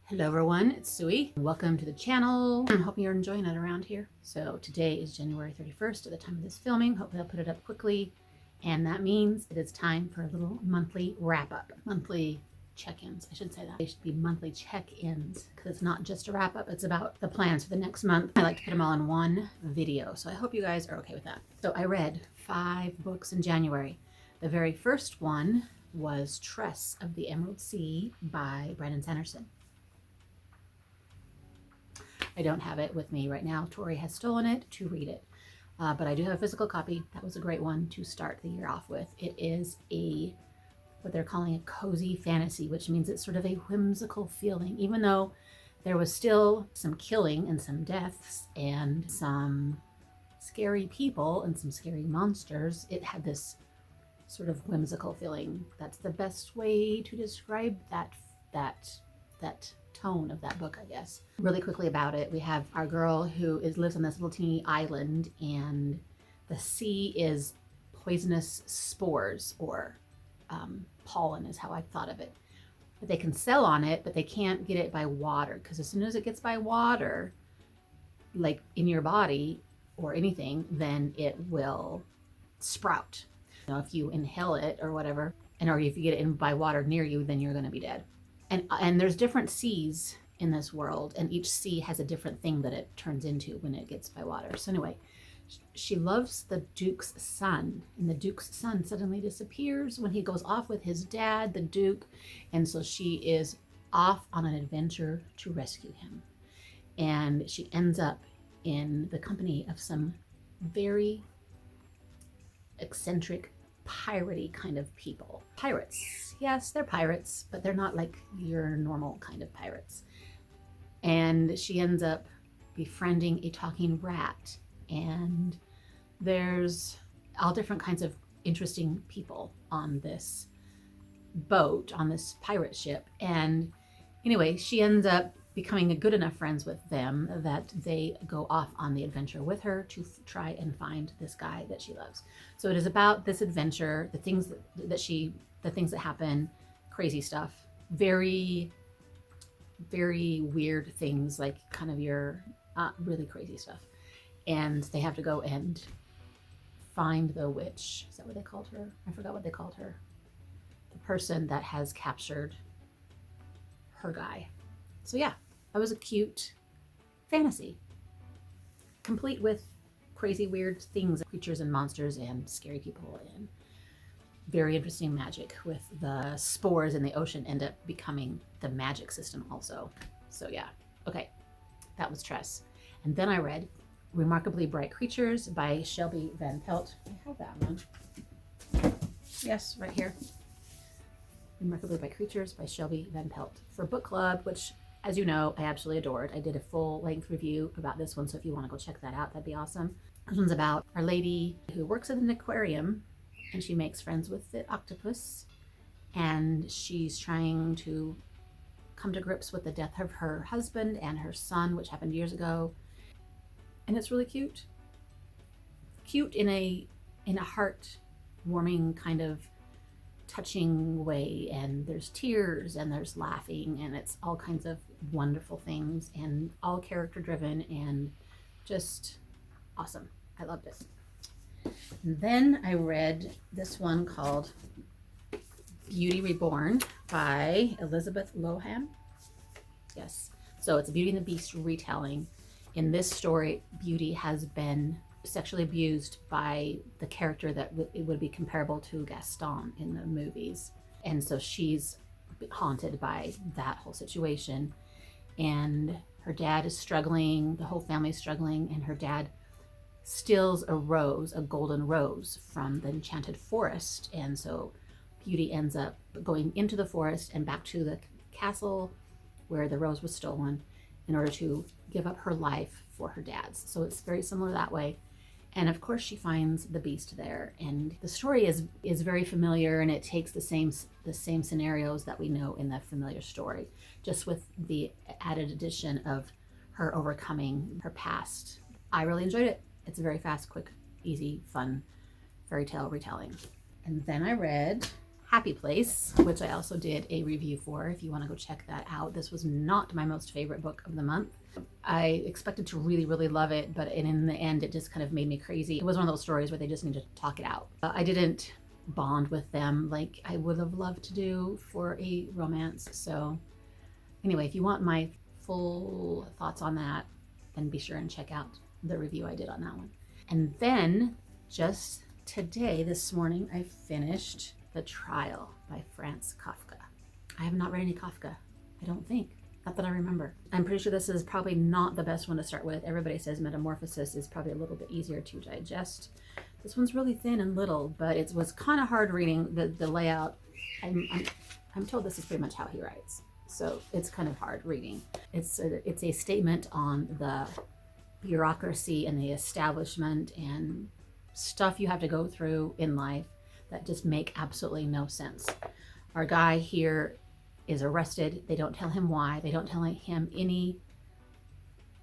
Hello everyone, it's Suey. Welcome to the channel. I'm hoping you're enjoying it around here. So today is January 31st at the time of this filming. Hopefully I'll put it up quickly. And that means it is time for a little monthly wrap up. Monthly check-ins, I should say that. They should be monthly check-ins because it's not just a wrap up, it's about the plans for the next month. I like to put them all in one video. So I hope you guys are okay with that. So I read 5 books in January. The very first one was Tress of the Emerald Sea by Brandon Sanderson. I don't have it with me right now. Tori has stolen it to read it, but I do have a physical copy. That was a great one to start the year off with. It is what they're calling a cozy fantasy, which means it's sort of a whimsical feeling, even though there was still some killing and some deaths and some scary people and some scary monsters. It had this sort of whimsical feeling. That's the best way to describe that tone of that book, I guess. Really quickly about it, we have our girl who lives on this little teeny island, and the sea is poisonous spores, or pollen is how I thought of it. But they can sell on it, but they can't get it by water, because as soon as it gets by water, like in your body or anything, then it will sprout. You know, if you inhale it or whatever, or if you get it in by water near you, then you're going to be dead. And there's different seas in this world, and each sea has a different thing that it turns into when it gets by water. So anyway, she loves the Duke's son, and the Duke's son suddenly disappears when he goes off with his dad, the Duke, and so she is off on an adventure to rescue him. And she ends up in the company of some very eccentric, piratey kind of people. Pirates. Yes, they're pirates, but they're not like your normal kind of pirates. And she ends up befriending a talking rat, and there's all different kinds of interesting people on this boat, on this pirate ship. And anyway, she ends up becoming good enough friends with them that they go off on the adventure with her to try and find this guy that she loves. So it is about this adventure, the things that happen, crazy stuff, very, very weird things, like kind of your really crazy stuff. And they have to go and find the witch. Is that what they called her? I forgot what they called her. The person that has captured her guy. So yeah, that was a cute fantasy, complete with crazy weird things, creatures and monsters and scary people, and very interesting magic with the spores in the ocean end up becoming the magic system also. So yeah, okay, that was Tress. And then I read Remarkably Bright Creatures by Shelby Van Pelt. I have that one. Yes, right here. Remarkably Bright Creatures by Shelby Van Pelt for book club, which, as you know, I absolutely adored. I did a full-length review about this one, so if you want to go check that out, that'd be awesome. This one's about our lady who works at an aquarium, and she makes friends with the octopus, and she's trying to come to grips with the death of her husband and her son, which happened years ago. And it's really cute. Cute in a heart-warming kind of touching way, and there's tears and there's laughing, and it's all kinds of wonderful things, and all character driven and just awesome. I loved it. And then I read this one called Beauty Reborn by Elizabeth Lohan. Yes, so it's a Beauty and the Beast retelling. In this story, Beauty has been sexually abused by the character that it would be comparable to Gaston in the movies. And so she's haunted by that whole situation. And her dad is struggling, the whole family's struggling, and her dad steals a rose, a golden rose, from the enchanted forest. And so Beauty ends up going into the forest and back to the castle where the rose was stolen in order to give up her life for her dad's. So it's very similar that way. And of course she finds the beast there, and the story is very familiar, and it takes the same scenarios that we know in the familiar story, just with the added addition of her overcoming her past. I really enjoyed it. It's a very fast, quick, easy, fun fairy tale retelling. And then I read Happy Place, which I also did a review for if you want to go check that out. This was not my most favorite book of the month. I expected to really, really love it, but in the end, it just kind of made me crazy. It was one of those stories where they just need to talk it out. I didn't bond with them like I would have loved to do for a romance. So anyway, if you want my full thoughts on that, then be sure and check out the review I did on that one. And then just today, this morning, I finished The Trial by Franz Kafka. I have not read any Kafka, I don't think. Not that I remember. I'm pretty sure this is probably not the best one to start with. Everybody says Metamorphosis is probably a little bit easier to digest. This one's really thin and little, but it was kind of hard reading. The layout, I'm told this is pretty much how he writes. So it's kind of hard reading. It's a statement on the bureaucracy and the establishment and stuff you have to go through in life that just make absolutely no sense. Our guy here is arrested. They don't tell him why. They don't tell him any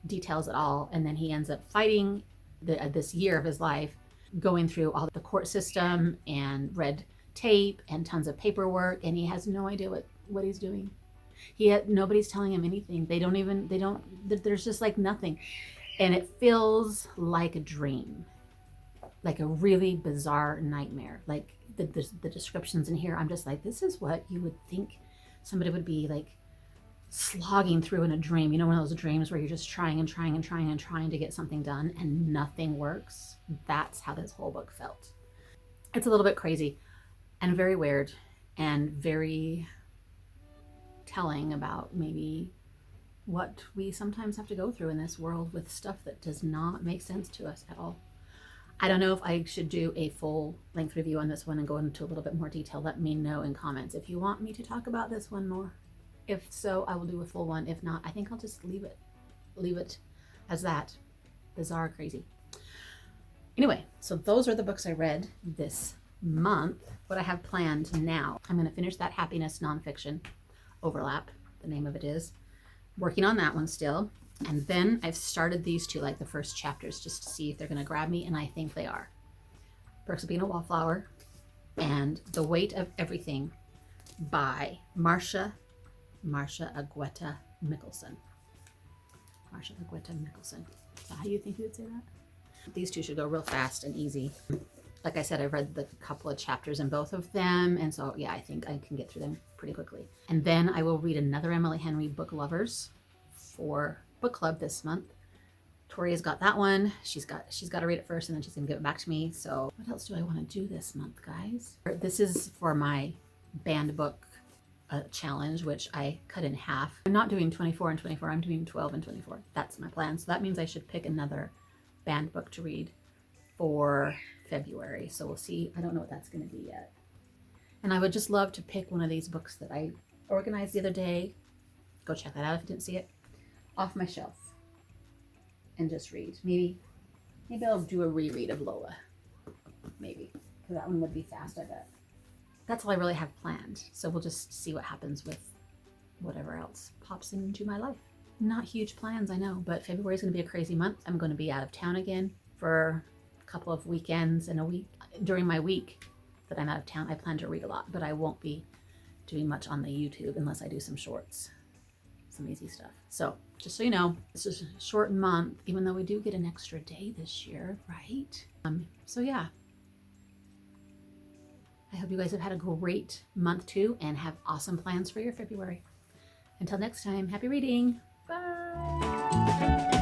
details at all. And then he ends up fighting this year of his life, going through all the court system and red tape and tons of paperwork. And he has no idea what he's doing. Nobody's telling him anything. There's just like nothing. And it feels like a dream, like a really bizarre nightmare. Like the descriptions in here, I'm just like, this is what you would think somebody would be like slogging through in a dream. You know, one of those dreams where you're just trying and trying and trying and trying to get something done and nothing works. That's how this whole book felt. It's a little bit crazy and very weird and very telling about maybe what we sometimes have to go through in this world with stuff that does not make sense to us at all. I don't know if I should do a full length review on this one and go into a little bit more detail. Let me know in comments if you want me to talk about this one more. If so, I will do a full one. If not, I think I'll just leave it as that. Bizarre, crazy. Anyway, so those are the books I read this month. What I have planned now, I'm going to finish that Happiness nonfiction, Overlap, the name of it is. Working on that one still. And then I've started these two, like the first chapters, just to see if they're going to grab me, and I think they are. Perks of Being a Wallflower and The Weight of Everything by Marcia Agüeta Mickelson. Marcia Agüeta Mickelson. Is that how you think you would say that? These two should go real fast and easy. Like I said, I've read the couple of chapters in both of them, and so yeah, I think I can get through them pretty quickly. And then I will read another Emily Henry, Book Lovers, for book club this month. Tori's got that one. She's got to read it first, and then she's gonna give it back to me. So what else do I want to do this month, guys? This is for my banned book challenge, which I cut in half. I'm not doing 24 and 24. I'm doing 12 and 24. That's my plan. So that means I should pick another banned book to read for February. So we'll see. I don't know what that's going to be yet. And I would just love to pick one of these books that I organized the other day. Go check that out if you didn't see it. Off my shelf. And just read. Maybe I'll do a reread of Lola. Maybe. Because that one would be fast, I bet. That's all I really have planned. So we'll just see what happens with whatever else pops into my life. Not huge plans, I know, but February is going to be a crazy month. I'm going to be out of town again for a couple of weekends and a week. During my week that I'm out of town, I plan to read a lot, but I won't be doing much on the YouTube unless I do some shorts, some easy stuff. So just so you know, this is a short month, even though we do get an extra day this year, right? So yeah. I hope you guys have had a great month too and have awesome plans for your February. Until next time, happy reading. Bye.